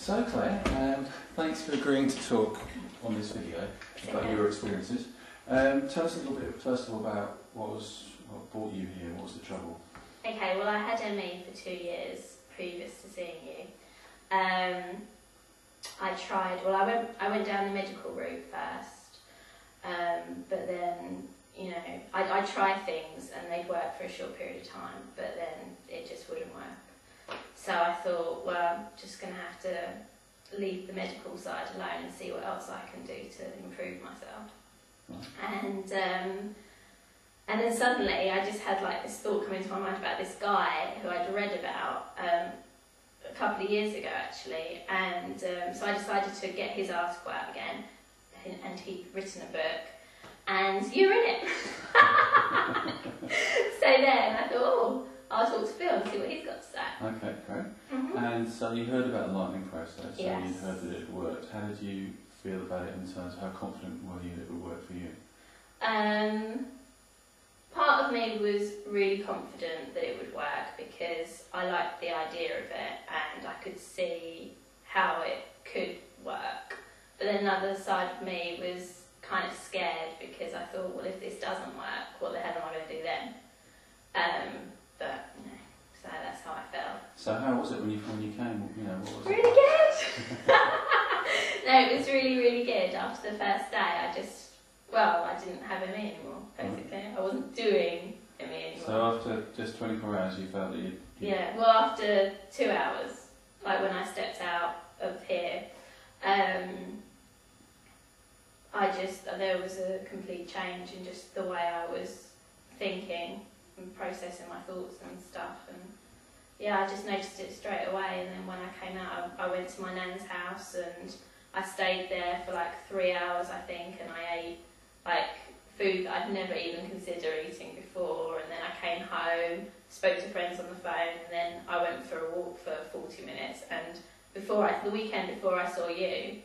So Claire, thanks for agreeing to talk on this video about your experiences. Tell us a little bit, first of all, about what brought you here. What was the trouble? Okay, well I had ME for 2 years previous to seeing you. I went down the medical route first, but then, I try things and they'd work for a short period of time, but then it just wouldn't work. So I thought, well, I'm just going to have to leave the medical side alone and see what else I can do to improve myself. Right. And then suddenly I just had like this thought come into my mind about this guy who I'd read about a couple of years ago actually, and so I decided to get his article out again, and he'd written a book, and you were in it. So then I thought, oh, I'll talk to Phil and see what he's got to say. Okay, great. And so you heard about the lightning process, yes. And you heard that it worked. How did you feel about it in terms of how confident were you that it would work for you? Part of me was really confident that it would work because I liked the idea of it and I could see how it could work. But then another side of me was kind of scared because I thought, well, if this doesn't work, what the hell am I going to do then? But, so that's how I felt. So how was it when you came? What was really it? Good! No, it was really, really good. After the first day, I didn't have ME anymore, basically. Right. I wasn't doing ME anymore. So after just 24 hours, you felt that you... Yeah, well, after 2 hours, like when I stepped out of here, there was a complete change in just the way I was thinking and processing my thoughts and stuff, and yeah, I just noticed it straight away. And then when I came out, I went to my nan's house and I stayed there for like 3 hours, I think, and I ate like food that I'd never even considered eating before, and then I came home, spoke to friends on the phone, and then I went for a walk for 40 minutes, and the weekend before I saw you,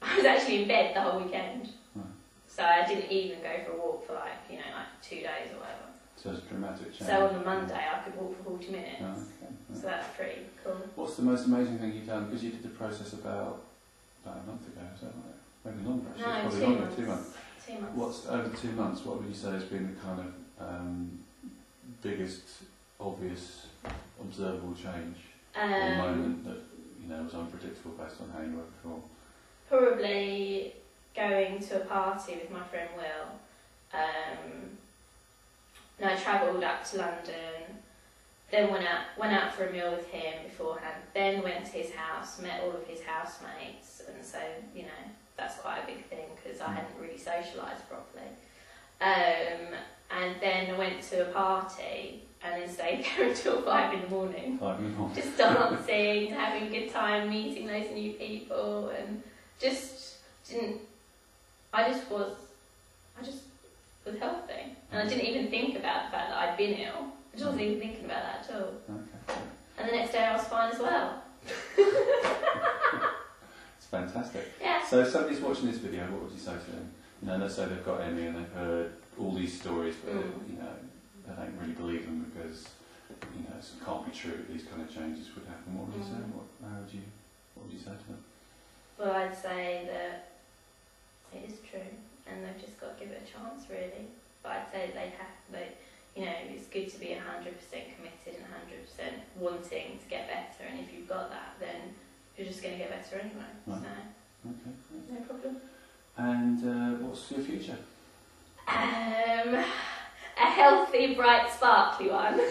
I was actually in bed the whole weekend. So I didn't even go for a walk for like 2 days or whatever. So it's a dramatic change. So on the Monday I could walk for 40 minutes. Oh, okay. So that's pretty cool. What's the most amazing thing you've done? Because you did the process about a month ago, is that right? Maybe longer actually. No, Probably 2 longer, months. 2 months. 2 months. What's over 2 months? What would you say has been the kind of biggest, obvious, observable change or moment that was unpredictable based on how you were before? Probably going to a party with my friend Will. I travelled up to London, then went out for a meal with him beforehand, then went to his house, met all of his housemates, and so that's quite a big thing because I hadn't really socialised properly. And then I went to a party and then stayed there until 5 in the morning. 5 in the morning. Just dancing, having a good time, meeting those new people, and I just was healthy. And I didn't even think about the fact that I'd been ill. I just wasn't even thinking about that at all. Okay. And the next day I was fine as well. It's fantastic. Yeah. So if somebody's watching this video, what would you say to them? Let's say they've got ME and they've heard all these stories, but they don't really believe them because it can't be true that these kind of changes would happen. What would you say? What would you say to them? Well, I'd say that it is true, and they've just got to give it a chance, really. But I'd say it's good to be 100% committed and 100% wanting to get better, and if you've got that, then you're just going to get better anyway. Right. So, okay, great. No problem. And what's your future? A healthy, bright, sparkly one. No,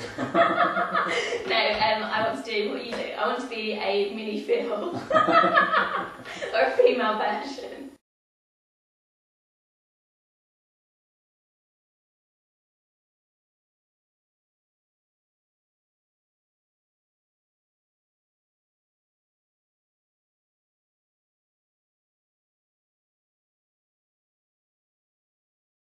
I want to do what you do. I want to be a mini Phil. Or a female version.